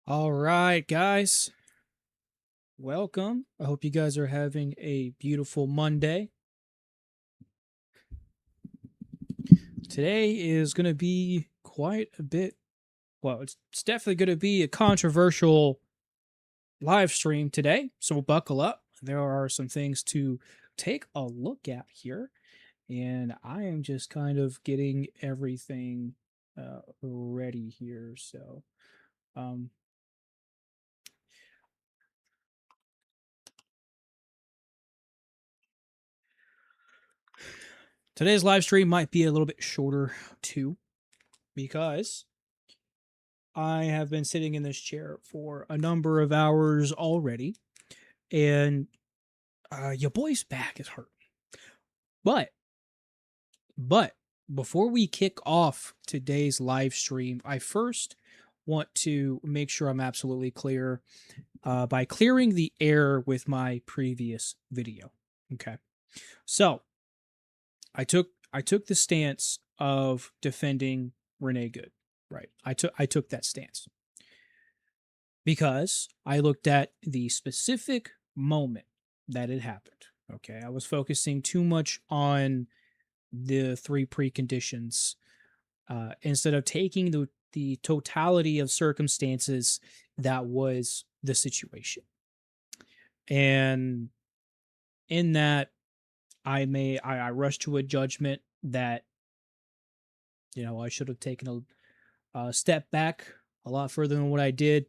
All right, guys, welcome. I hope you guys are having a beautiful Monday. Today is going to be quite a bit, well, it's definitely going to be a controversial live stream today, so buckle up. There are some things to take a look at here, and I am just kind of getting everything ready here. So, um, today's live stream might be a little bit shorter too, because I have been sitting in this chair for a number of hours already, and your boy's back is hurt. But, but before we kick off today's live stream, I first want to make sure I'm absolutely clear by clearing the air with my previous video. Okay, so I took the stance of defending Renee Good. Right, I took that stance because I looked at the specific moment that it happened. Okay. I was focusing too much on the three preconditions instead of taking the totality of circumstances that was the situation. And in that, I rushed to a judgment that, I should have taken a step back a lot further than what I did.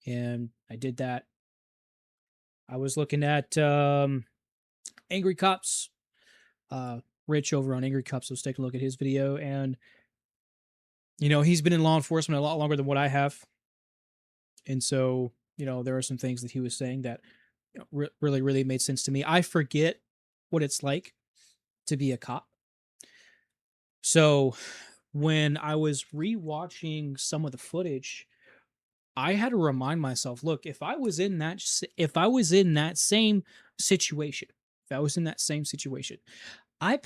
And I did that. I was looking at Angry Cops. Rich over on Angry Cops was taking a look at his video, and he's been in law enforcement a lot longer than what I have, and so there are some things that he was saying that really really made sense to me. I forget what it's like to be a cop, so when I was rewatching some of the footage, I had to remind myself, look, if I was in that same situation, if I was in that same situation, I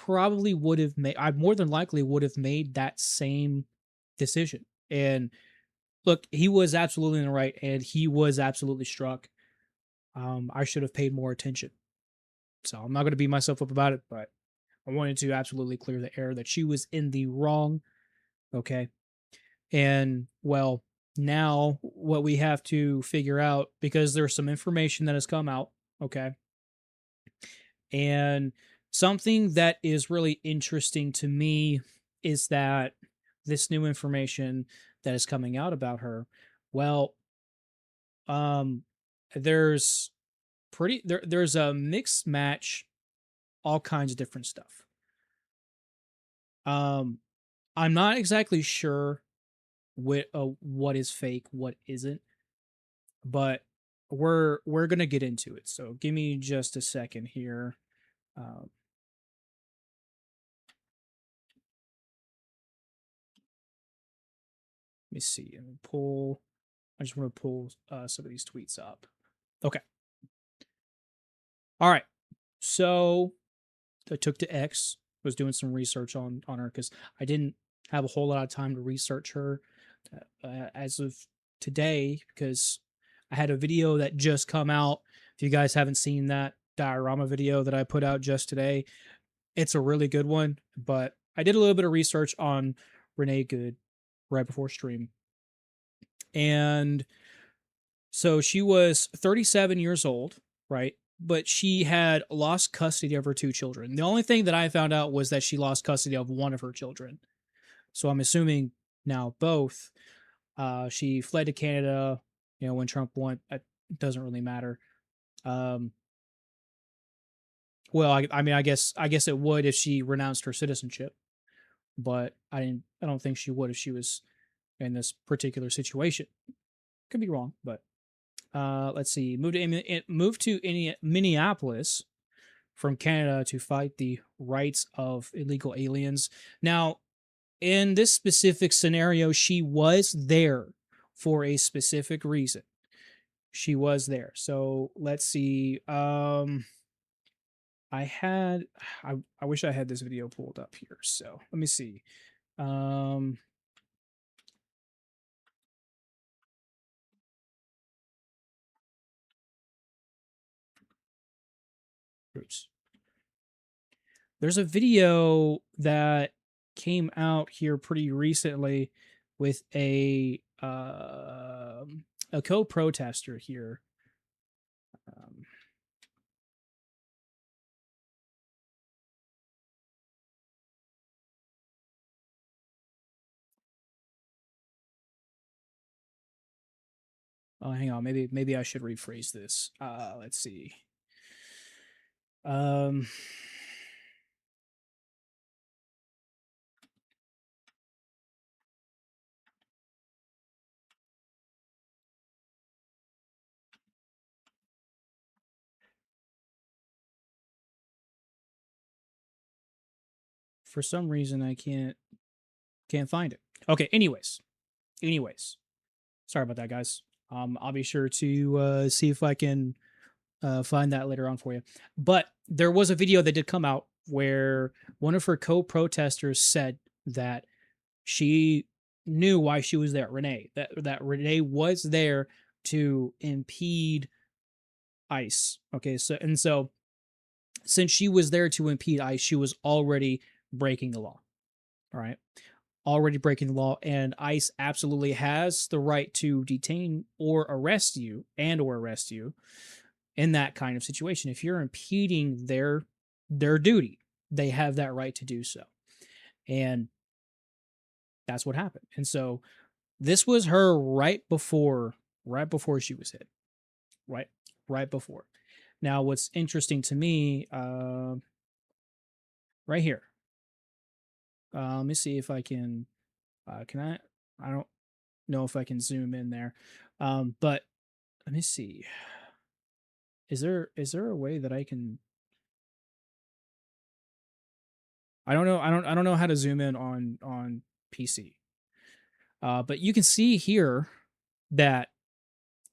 more than likely would have made that same decision. And look, he was absolutely in the right, and he was absolutely struck. I should have paid more attention. So I'm not going to beat myself up about it, but I wanted to absolutely clear the air that she was in the wrong. Okay. And well, now what we have to figure out, because there's some information that has come out. Okay. And something that is really interesting to me is that this new information that is coming out about her, well, um, there's there's a mixed match, all kinds of different stuff. Um, I'm not exactly sure what is fake, what isn't, but we're gonna get into it. So give me just a second here. Um, Let me see. I just want to pull some of these tweets up. Okay. All right. So I took to X, was doing some research on her because I didn't have a whole lot of time to research her as of today, because I had a video that just come out. If you guys haven't seen that diorama video that I put out just today, it's a really good one. But I did a little bit of research on Renee Good right before stream, and so she was 37 years old, right? But she had lost custody of her two children. The only thing that I found out was that she lost custody of one of her children. So I'm assuming now both. She fled to Canada, when Trump won. It doesn't really matter. Um, well, I mean, I guess it would if she renounced her citizenship, but I don't think she would if she was in this particular situation. Could be wrong, but let's see. Moved to Minneapolis from Canada to fight the rights of illegal aliens. Now, in this specific scenario, she was there for a specific reason. She was there. So let's see. I had I wish I had this video pulled up here. So let me see. Um Oops. There's a video that came out here pretty recently with a co-protester here. Um, oh, hang on. Maybe I should rephrase this. Let's see. Um, for some reason I can't find it. Okay. Anyways, sorry about that, guys. I'll be sure to see if I can find that later on for you. But there was a video that did come out where one of her co-protesters said that she knew why she was there, Renee. That Renee was there to impede ICE. Okay, so since she was there to impede ICE, she was already breaking the law. All right. Already breaking the law, and ICE absolutely has the right to detain or arrest you in that kind of situation. If you're impeding their duty, they have that right to do so. And that's what happened. And so this was her right before she was hit. Right right before. Now what's interesting to me, right here. Let me see if I can I don't know if I can zoom in there. But let me see. Is there a way that I can I don't know how to zoom in on PC. But you can see here that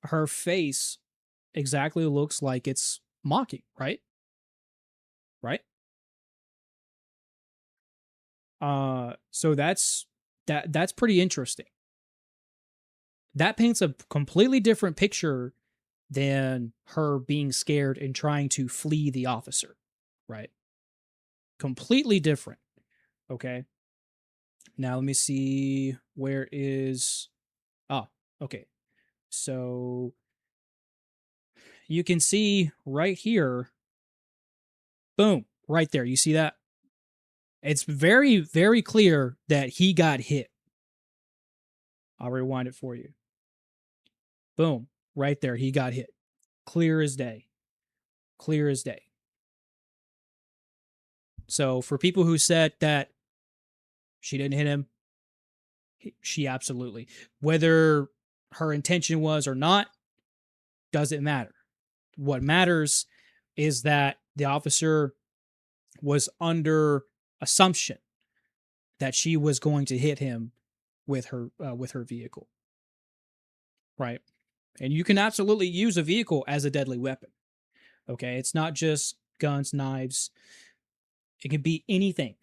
her face exactly looks like it's mocking, right? Right? So that's pretty interesting. That paints a completely different picture than her being scared and trying to flee the officer, right? Completely different. Okay. Now let me see where is oh, okay. So you can see right here, boom, right there. You see that? It's very, very clear that he got hit. I'll rewind it for you. Boom, right there. He got hit. Clear as day. Clear as day. So for people who said that she didn't hit him, she absolutely. Whether her intention was or not, doesn't matter. What matters is that the officer was under assumption that she was going to hit him with her vehicle, right? And you can absolutely use a vehicle as a deadly weapon. Okay, it's not just guns, knives. It can be anything,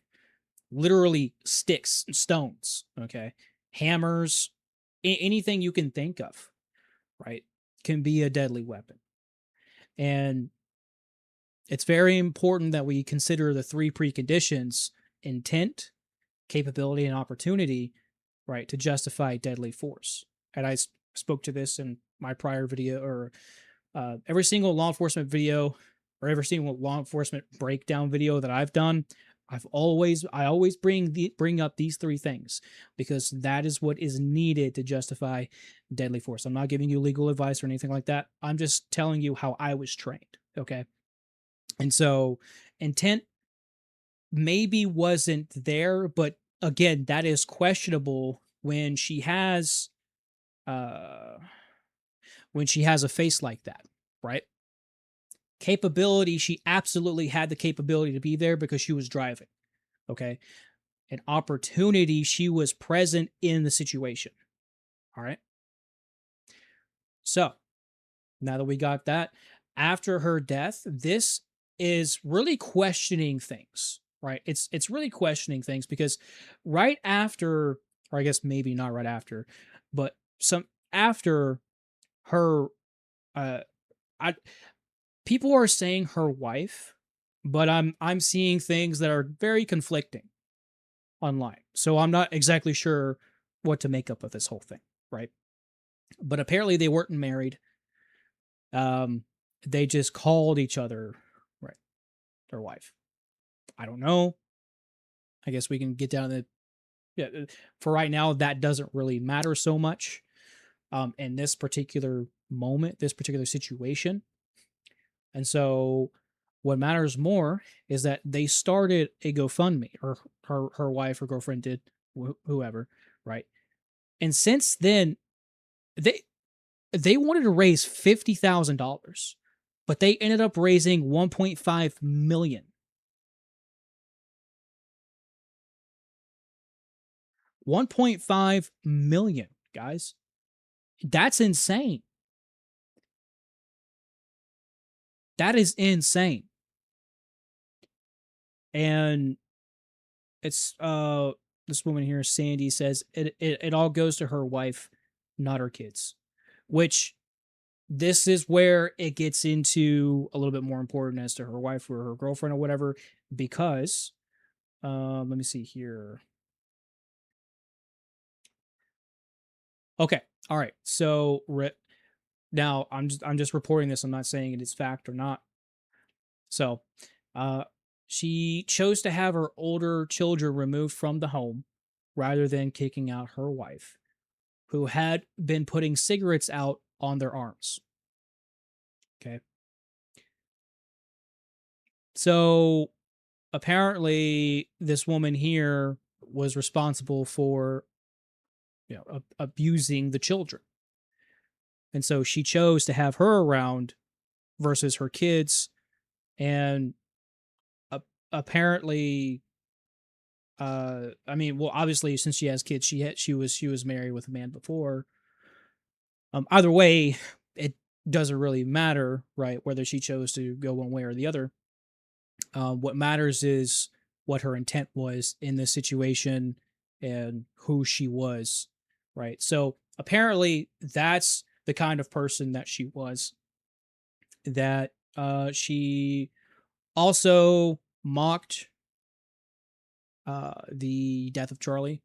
literally sticks, stones. Okay, hammers, anything you can think of, right, can be a deadly weapon. And it's very important that we consider the three preconditions: intent, capability, and opportunity, right, to justify deadly force. And I spoke to this in my prior video, or every single law enforcement video, or every single law enforcement breakdown video that I've done. I always bring up these three things because that is what is needed to justify deadly force. I'm not giving you legal advice or anything like that. I'm just telling you how I was trained. Okay. And so intent maybe wasn't there, but again, that is questionable uh when she has a face like that, right? Capability, she absolutely had the capability to be there because she was driving. Okay. An opportunity, she was present in the situation. All right. So now that we got that, after her death, this is really questioning things, right? It's really questioning things because right after, or I guess maybe not right after, but some after her, uh, I people are saying her wife but I'm seeing things that are very conflicting online. So I'm not exactly sure what to make up of this whole thing, right? But apparently they weren't married. Um, they just called each other, right, their wife. I don't know. I guess we can get down to the, yeah. For right now, that doesn't really matter so much. In this particular moment, this particular situation, and so what matters more is that they started a GoFundMe, or her wife or girlfriend did, whoever, right? And since then, they they wanted to raise $50,000, but they ended up raising 1.5 million. 1.5 million, guys. That's insane. That is insane. And it's this woman here, Sandy, says it all goes to her wife, not her kids. Which, this is where it gets into a little bit more important as to her wife or her girlfriend or whatever, because let me see here. Okay. All right. So now I'm just reporting this. I'm not saying it is fact or not. So, uh, she chose to have her older children removed from the home rather than kicking out her wife, who had been putting cigarettes out on their arms. Okay. So apparently, this woman here was responsible for, abusing the children, and so she chose to have her around versus her kids. And uh, apparently, I mean, well, obviously, since she has kids, she was married with a man before. Either way, it doesn't really matter, right? Whether she chose to go one way or the other. What matters is what her intent was in this situation and who she was, right? So apparently, that's the kind of person that she was. That she also mocked the death of Charlie.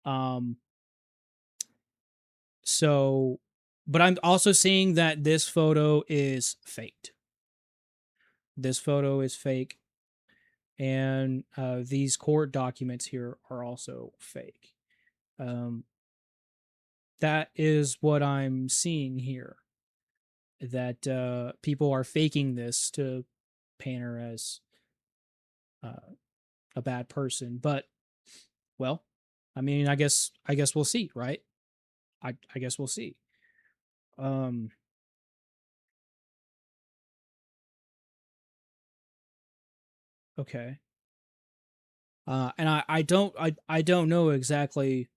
Um, so, but I'm also seeing that this photo is faked. This photo is fake, and these court documents here are also fake. Um, that is what I'm seeing here. That people are faking this to paint her as uh, a bad person. But, well, I mean, I guess we'll see, right? I guess we'll see. Um, okay. And I don't know exactly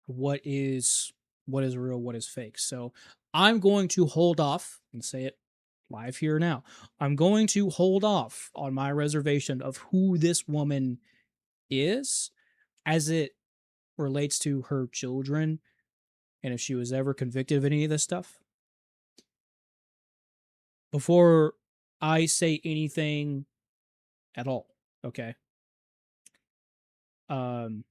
what is real, what is fake. So I'm going to hold off and say it live here now. I'm going to hold off on my reservation of who this woman is as it relates to her children, and if she was ever convicted of any of this stuff, before I say anything at all. Okay. Um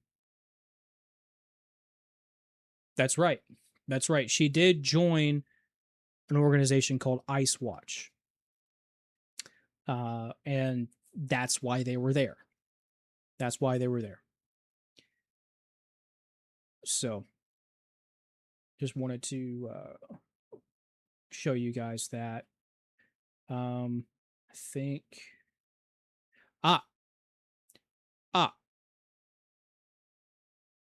that's right. That's right. She did join an organization called Ice Watch. And that's why they were there. That's why they were there. So just wanted to show you guys that. I think, ah ah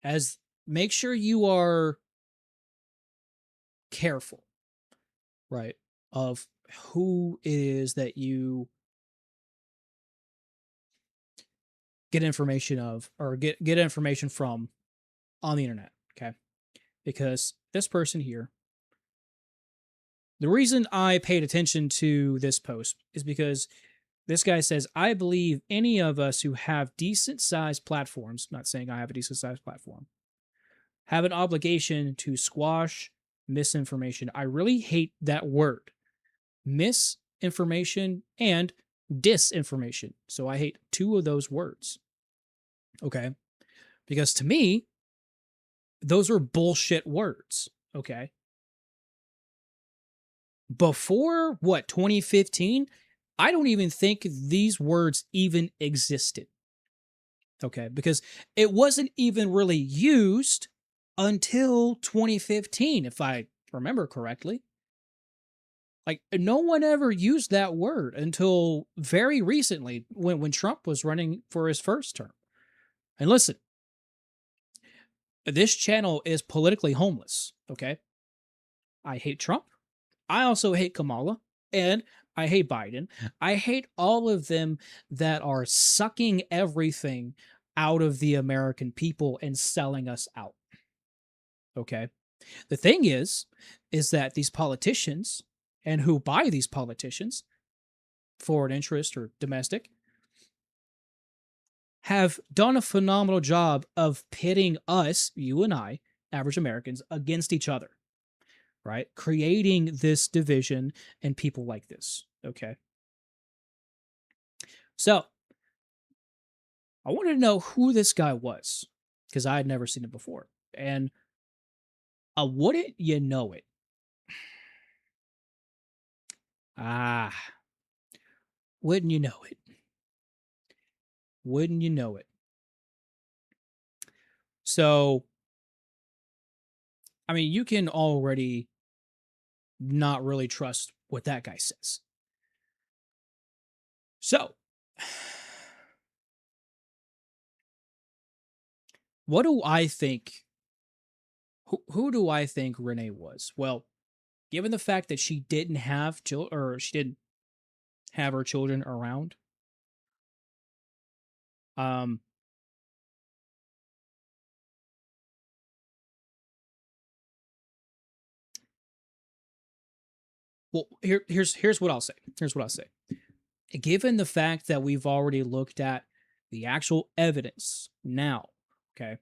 as make sure you are careful, right, of who it is that you get information of, or get information from on the internet. Okay. Because this person here, the reason I paid attention to this post is because this guy says, I believe any of us who have decent sized platforms, not saying I have a decent sized platform, have an obligation to squash misinformation. I really hate that word, misinformation, and disinformation. So I hate two of those words. Okay. Because to me, those are bullshit words. Okay. Before what, 2015, I don't even think these words even existed. Okay. Because it wasn't even really used until 2015, if I remember correctly. Like no one ever used that word until very recently when Trump was running for his first term. And listen, this channel is politically homeless. Okay. I hate Trump. I also hate Kamala. And I hate Biden. I hate all of them that are sucking everything out of the American people and selling us out. Okay. The thing is that these politicians and who buy these politicians, foreign interest or domestic, have done a phenomenal job of pitting us, you and I, average Americans, against each other, right? Creating this division and people like this. Okay. So I wanted to know who this guy was because I had never seen him before. And wouldn't you know it? Ah, wouldn't you know it? Wouldn't you know it? So, I mean, you can already not really trust what that guy says. So, what do I think? Who do I think Renee was? Well, given the fact that she didn't have children or she didn't have her children around, um, well, here's what I'll say. Here's what I'll say. Given the fact that we've already looked at the actual evidence now, okay,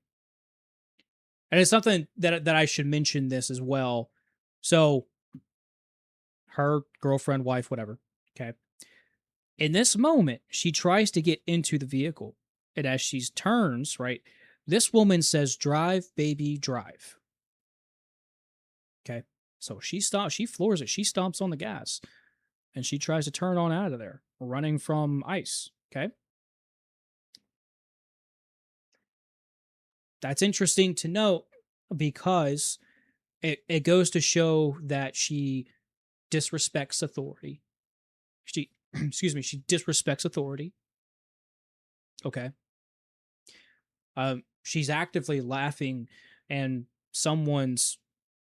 and it's something that I should mention this as well. So, her girlfriend, wife, whatever, okay. In this moment, she tries to get into the vehicle, and as she turns, right, this woman says, "Drive, baby, drive." Okay, so she stops, she floors it, she stomps on the gas, and she tries to turn on out of there, running from ICE. Okay, that's interesting to note because it goes to show that she disrespects authority. She, excuse me, she disrespects authority. Okay. She's actively laughing and someone's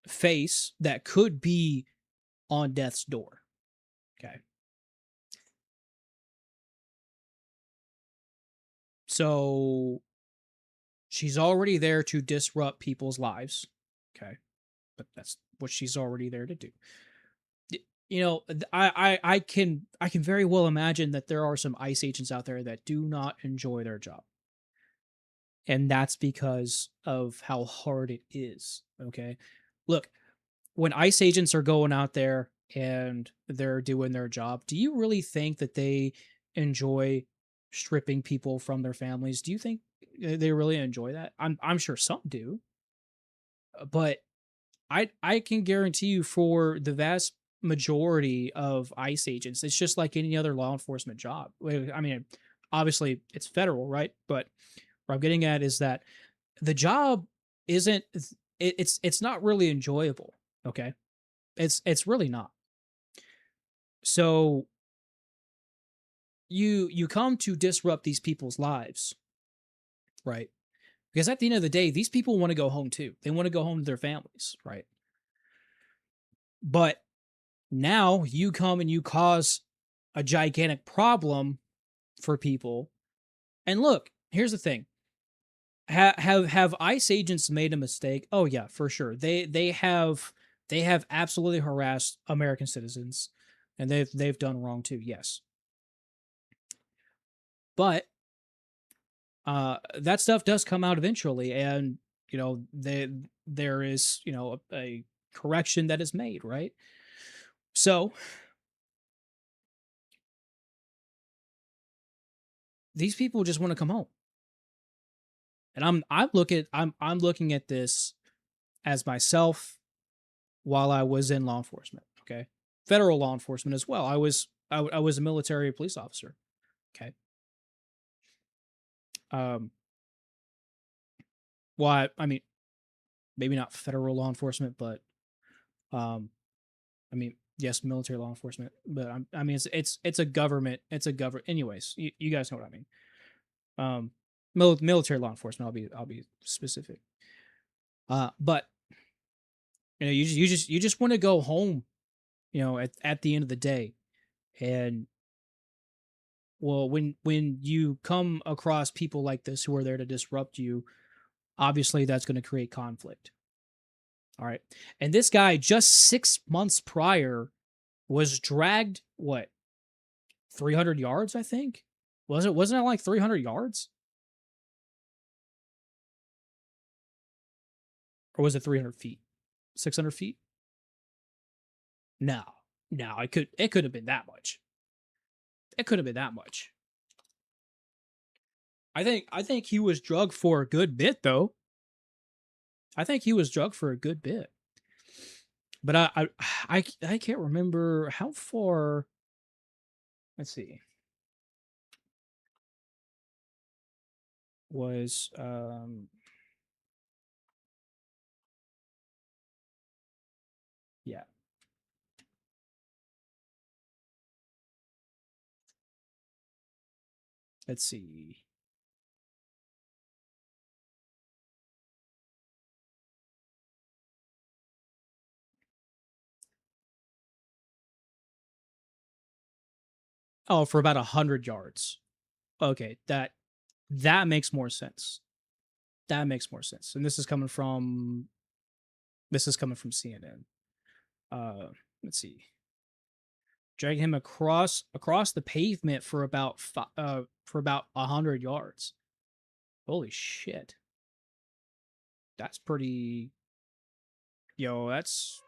face that could be on death's door. Okay. So she's already there to disrupt people's lives. Okay. But that's what she's already there to do. You know, I can very well imagine that there are some ICE agents out there that do not enjoy their job. And that's because of how hard it is. Okay. Look, when ICE agents are going out there and they're doing their job, do you really think that they enjoy stripping people from their families? Do you think they really enjoy that? I'm sure some do, but I can guarantee you for the vast majority of ICE agents, it's just like any other law enforcement job. I mean, obviously it's federal, right? But what I'm getting at is that the job isn't it's not really enjoyable. Okay, it's really not. So you come to disrupt these people's lives, right? Because at the end of the day, these people want to go home too. They want to go home to their families, right? But now you come and you cause a gigantic problem for people. And look, here's the thing. Have ICE agents made a mistake? Oh yeah, for sure. They have absolutely harassed American citizens and they've done wrong too. Yes. But that stuff does come out eventually, and there is a correction that is made, right? So these people just want to come home. And I'm looking at this as myself while I was in law enforcement. Okay, federal law enforcement as well. I was a military police officer. Okay, um, well, I mean, maybe not federal law enforcement, but um, I mean, yes, military law enforcement. But I mean, it's a government. It's a government. Anyways, you guys know what I mean. Um, military law enforcement. I'll be specific. But you know, you just want to go home. You know, at the end of the day, and well, when you come across people like this who are there to disrupt you, obviously that's going to create conflict. All right. And this guy just 6 months prior was dragged what 300 yards, I think. Wasn't it like 300 yards? Or was it 300 feet? 600 feet? No. No, it could have been that much. It could have been that much. I think he was drugged for a good bit though. I think he was drugged for a good bit. But I can't remember how far. Let's see. Was yeah. Let's see. Oh, for about 100 yards. Okay, that makes more sense. That makes more sense. And this is coming from CNN. Let's see. Dragging him across the pavement for about 100 yards. Holy shit. That's pretty. Yo, that's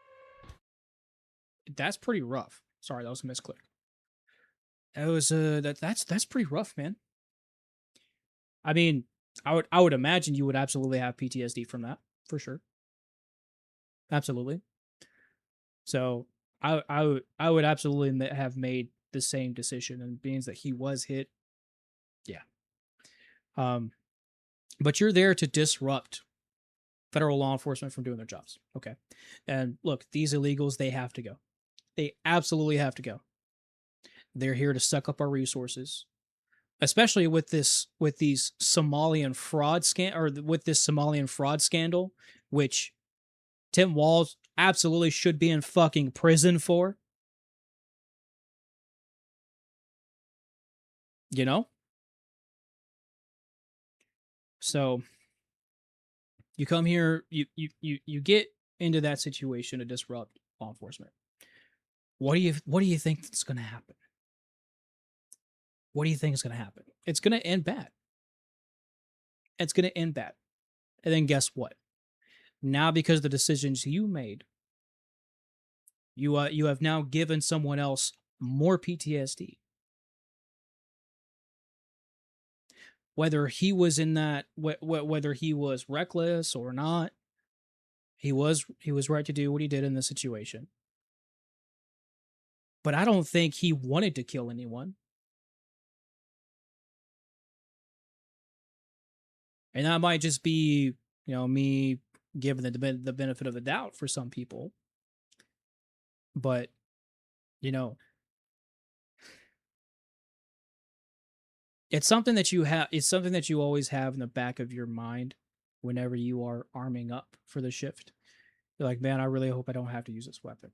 pretty rough. Sorry, that was a misclick. That was that's pretty rough, man. I mean, I would imagine you would absolutely have PTSD from that for sure. Absolutely. So I would absolutely have made the same decision, and being that he was hit, yeah. Um, but you're there to disrupt federal law enforcement from doing their jobs. Okay, and look, these illegals, they have to go. They absolutely have to go. They're here to suck up our resources, especially with these Somalian with this Somalian fraud scandal, which Tim Walz absolutely should be in fucking prison for. You know, so you come here, you get into that situation to disrupt law enforcement. What do you think is going to happen? What do you think is going to happen? It's going to end bad. It's going to end bad. And then guess what? Now, because of the decisions you made, you have now given someone else more PTSD. Whether he was in that, whether he was reckless or not, he was right to do what he did in the situation. But I don't think he wanted to kill anyone. And that might just be, you know, me giving the benefit of the doubt for some people. But, you know, it's something that you always have in the back of your mind whenever you are arming up for the shift. You're like, man, I really hope I don't have to use this weapon.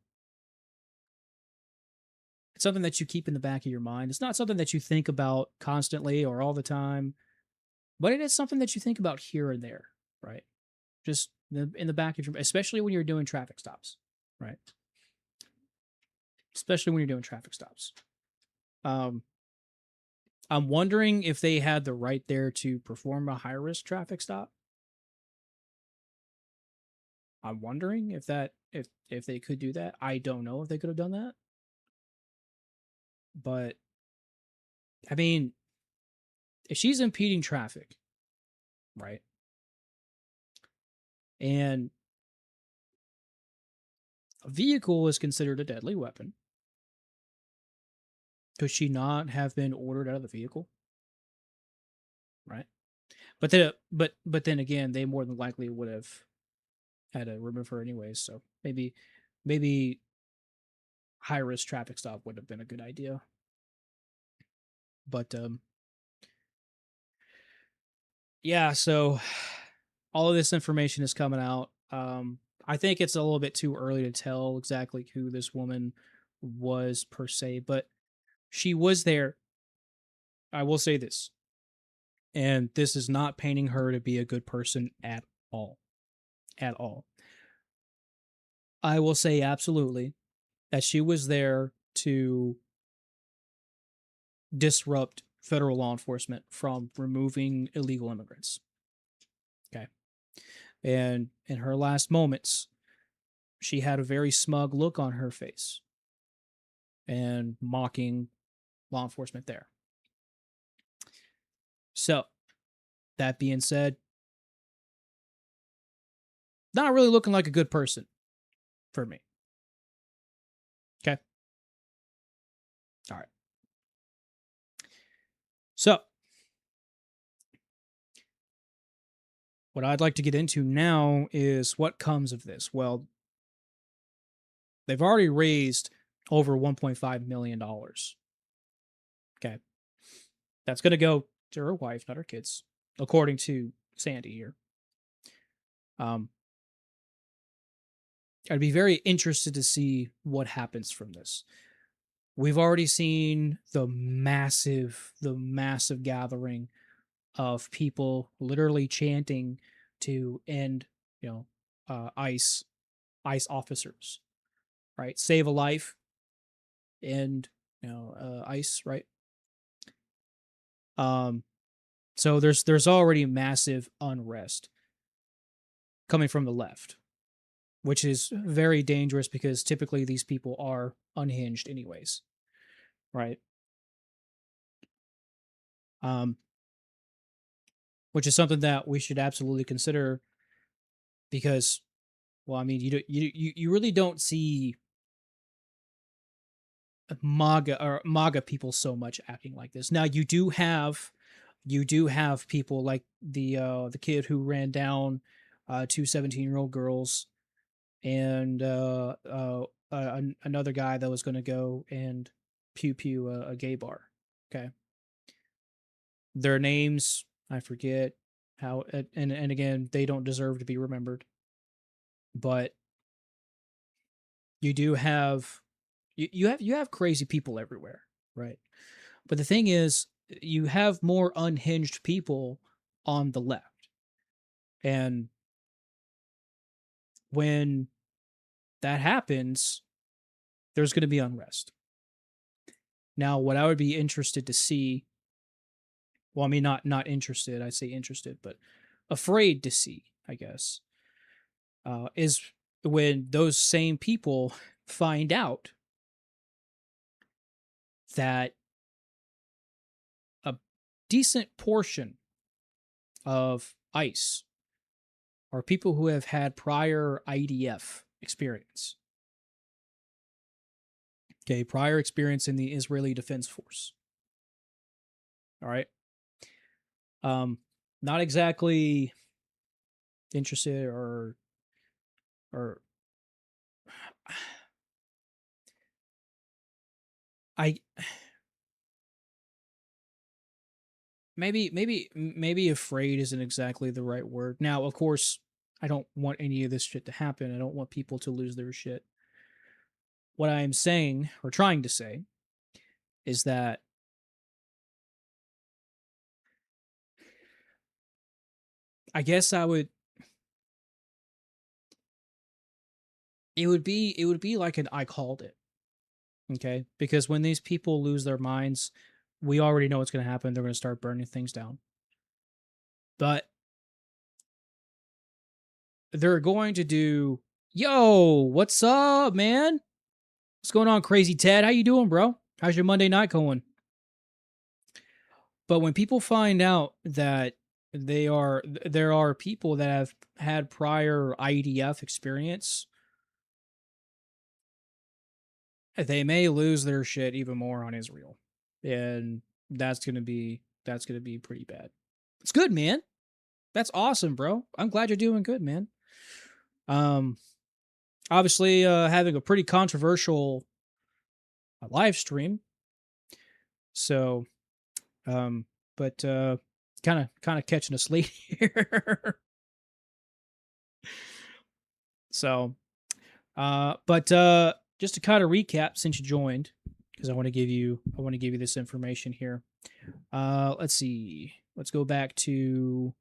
It's something that you keep in the back of your mind. It's not something that you think about constantly or all the time, but it is something that you think about here and there, right? Just in the back of your, especially when you're doing traffic stops, right? Especially when you're doing traffic stops. Um, I'm wondering if they had the right there to perform a high risk traffic stop. I'm wondering if they could do that. I don't know if they could have done that, but I mean, if she's impeding traffic, right? And a vehicle is considered a deadly weapon. Could she not have been ordered out of the vehicle? Right. But then again, they more than likely would have had to remove her anyways. So maybe high risk traffic stop would have been a good idea. But yeah. So all of this information is coming out. I think it's a little bit too early to tell exactly who this woman was per se, but she was there. I will say this, and this is not painting her to be a good person at all. At all. I will say absolutely that she was there to disrupt federal law enforcement from removing illegal immigrants. Okay. And in her last moments, she had a very smug look on her face and mocking law enforcement there. So, that being said, not really looking like a good person for me. Okay. All right. So, what I'd like to get into now is what comes of this. Well, they've already raised over $1.5 million. Okay. That's going to go to her wife, not her kids, according to Sandy here. I'd be very interested to see what happens from this. We've already seen the massive gathering of people literally chanting to end, ICE officers, right? Save a life, end, ICE, right? So there's already massive unrest coming from the left, which is very dangerous because typically these people are unhinged anyways, right? Which is something that we should absolutely consider because, well, I mean, you really don't see MAGA people so much acting like this. Now you do have people like the kid who ran down two 17-year-old girls and another guy that was going to go and pew a gay bar. Okay, their names I forget how, and again they don't deserve to be remembered, but you do have you have crazy people everywhere, right? But the thing is, you have more unhinged people on the left, and when that happens, there's going to be unrest. Now, what I would be interested to see, well, I mean, not interested. I say interested, but afraid to see, I guess, is when those same people find out that a decent portion of ICE are people who have had prior IDF experience. Okay, prior experience in the Israeli Defense Force. All right. Not exactly interested or I maybe afraid isn't exactly the right word. Now, of course, I don't want any of this shit to happen. I don't want people to lose their shit. What I am saying or trying to say is that I guess it would be like an I called it. Okay? Because when these people lose their minds, we already know what's going to happen. They're going to start burning things down. But they're going to do, yo, what's up, man? What's going on, Crazy Ted? How you doing, bro? How's your Monday night going? But when people find out that there are people that have had prior IDF experience, they may lose their shit even more on Israel, and that's gonna be pretty bad. It's good, man. That's awesome, bro. I'm glad you're doing good, man. Um, obviously, having a pretty controversial live stream. So, um, but kind of catching us late here. So, but just to kind of recap, since you joined, because I want to give you this information here. Let's see. Let's go back to.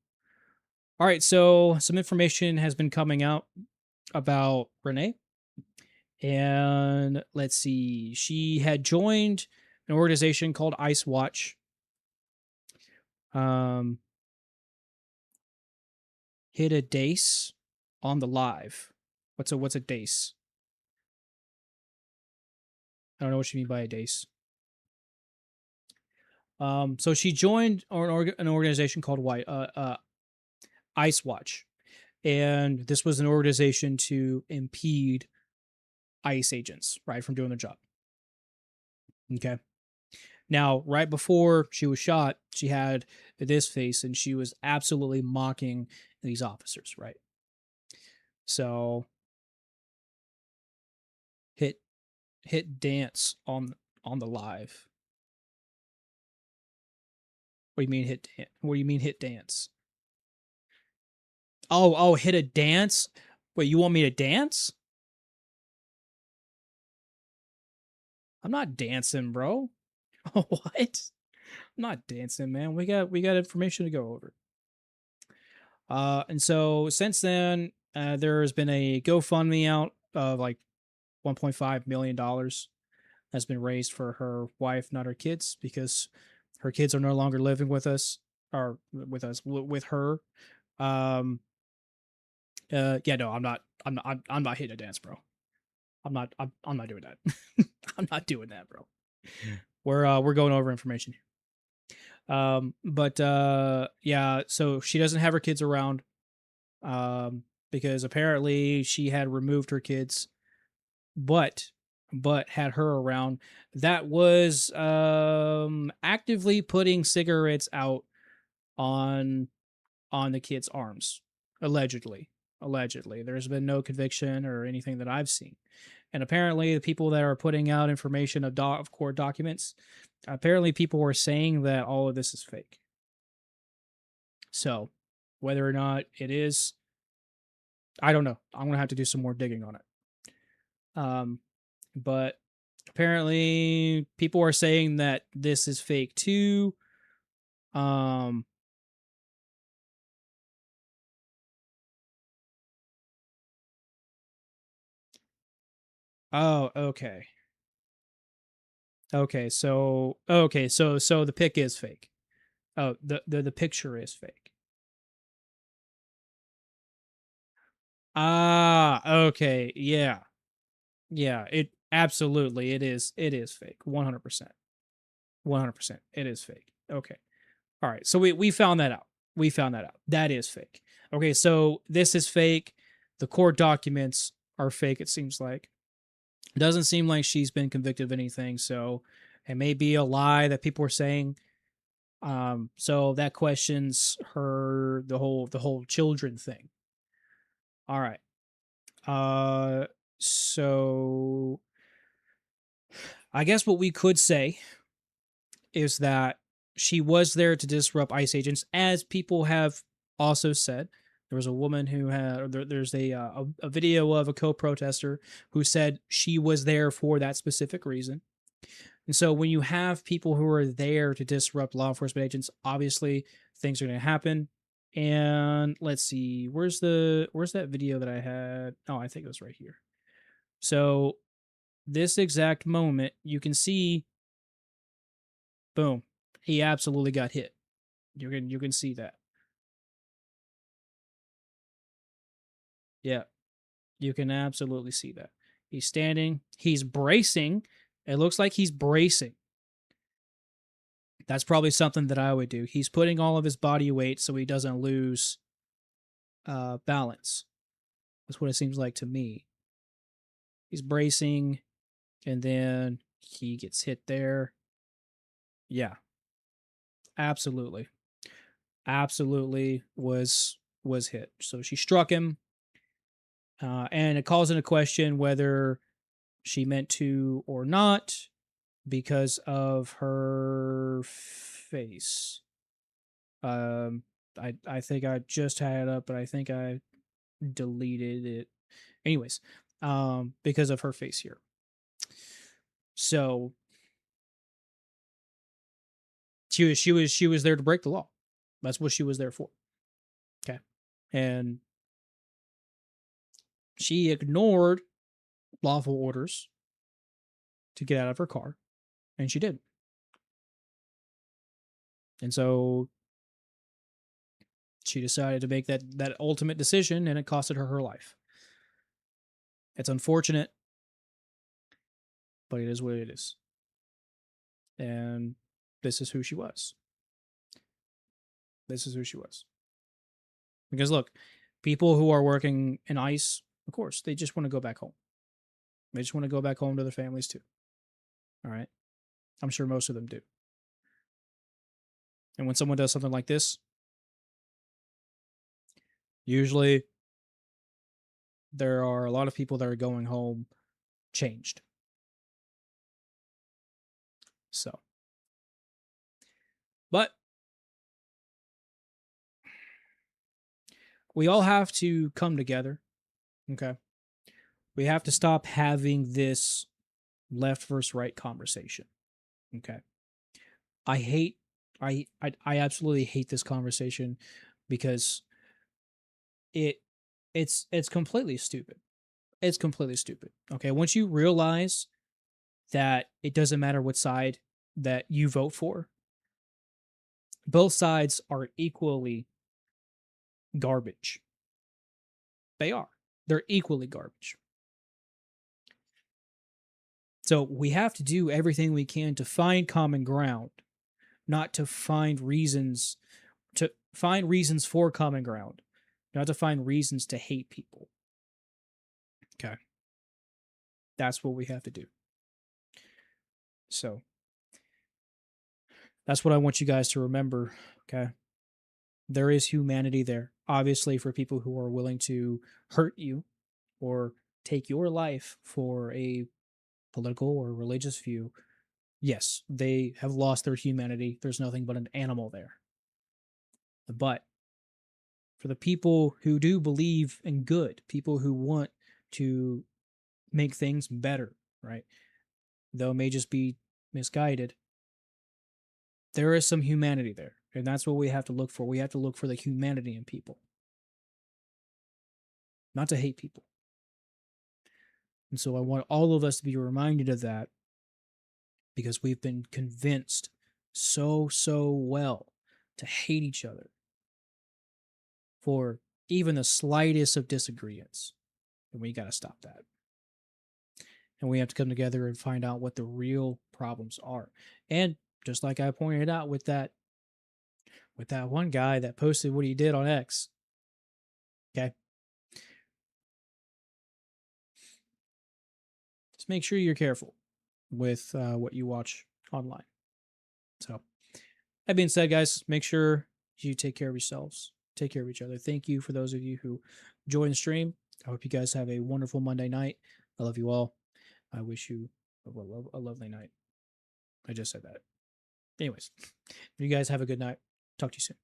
All right, so some information has been coming out about Renee, and let's see. She had joined an organization called Ice Watch. Um, hit a dace on the live. What's a dace? I don't know what you mean by a dace. So she joined an organization called Ice Watch, and this was an organization to impede ICE agents, right, from doing their job. Okay. Now, right before she was shot, she had this face, and she was absolutely mocking these officers, right? So hit dance on the live. What do you mean What do you mean hit dance? Hit a dance. Wait, you want me to dance? I'm not dancing, bro. What? I'm not dancing, man. We got information to go over. And so since then, there has been a GoFundMe out of like $1.5 million has been raised for her wife, not her kids, because her kids are no longer living with us or with her. Um, yeah, no, I'm not hitting a dance, bro. I'm not doing that. I'm not doing that, bro. We're going over information. But yeah, so she doesn't have her kids around, because apparently she had removed her kids, but had her around that was actively putting cigarettes out on the kids' arms, allegedly. Allegedly, there's been no conviction or anything that I've seen. And apparently, the people that are putting out information of court documents, apparently, people were saying that all of this is fake. So, whether or not it is, I don't know. I'm gonna have to do some more digging on it. But apparently, people are saying that this is fake too. Um, oh, okay. So the pic is fake. Oh, the picture is fake. Ah, okay. Yeah. Yeah, it absolutely it is fake. 100%. 100%. It is fake. Okay. All right. So we found that out. We found that out. That is fake. Okay, so this is fake. The court documents are fake, it seems like. It doesn't seem like she's been convicted of anything, so it may be a lie that people are saying. So that questions her the whole children thing. All right. Uh, so I guess what we could say is that she was there to disrupt ICE agents, as people have also said. There was a woman who had, there's a video of a co-protester who said she was there for that specific reason. And so when you have people who are there to disrupt law enforcement agents, obviously things are going to happen. And let's see, where's that video that I had? Oh, I think it was right here. So this exact moment, you can see, boom, he absolutely got hit. You can see that. Yeah, you can absolutely see that. He's standing, he's bracing. It looks like he's bracing. That's probably something that I would do. He's putting all of his body weight so he doesn't lose balance. That's what it seems like to me. He's bracing, and then he gets hit there. Yeah, absolutely, absolutely was hit. So she struck him, and it calls into question whether she meant to or not because of her face. Um, I think I just had it up, but I think I deleted it. Anyways, because of her face here. So she was there to break the law. That's what she was there for. Okay. And she ignored lawful orders to get out of her car, and she did. And so she decided to make that ultimate decision, and it costed her life. It's unfortunate, but it is what it is. And this is who she was. This is who she was. Because look, people who are working in ICE, of course, they just want to go back home. They just want to go back home to their families too. All right. I'm sure most of them do. And when someone does something like this, usually there are a lot of people that are going home changed. So, but we all have to come together. Okay. We have to stop having this left versus right conversation. Okay. I hate, I absolutely hate this conversation because it, it's completely stupid. It's completely stupid. Okay. Once you realize that it doesn't matter what side that you vote for, both sides are equally garbage. They are. They're equally garbage. So we have to do everything we can to find common ground, not to find reasons for common ground, not to find reasons to hate people. Okay. That's what we have to do. So that's what I want you guys to remember. Okay. There is humanity there. Obviously, for people who are willing to hurt you or take your life for a political or religious view, yes, they have lost their humanity. There's nothing but an animal there. But for the people who do believe in good, people who want to make things better, right? Though it may just be misguided, there is some humanity there. And that's what we have to look for. We have to look for the humanity in people, not to hate people. And so I want all of us to be reminded of that because we've been convinced so well to hate each other for even the slightest of disagreements. And we got to stop that. And we have to come together and find out what the real problems are. And just like I pointed out with that one guy that posted what he did on X. Okay. Just make sure you're careful with what you watch online. So, that being said, guys, make sure you take care of yourselves, take care of each other. Thank you for those of you who joined the stream. I hope you guys have a wonderful Monday night. I love you all. I wish you a lovely night. I just said that. Anyways, you guys have a good night. Talk to you soon.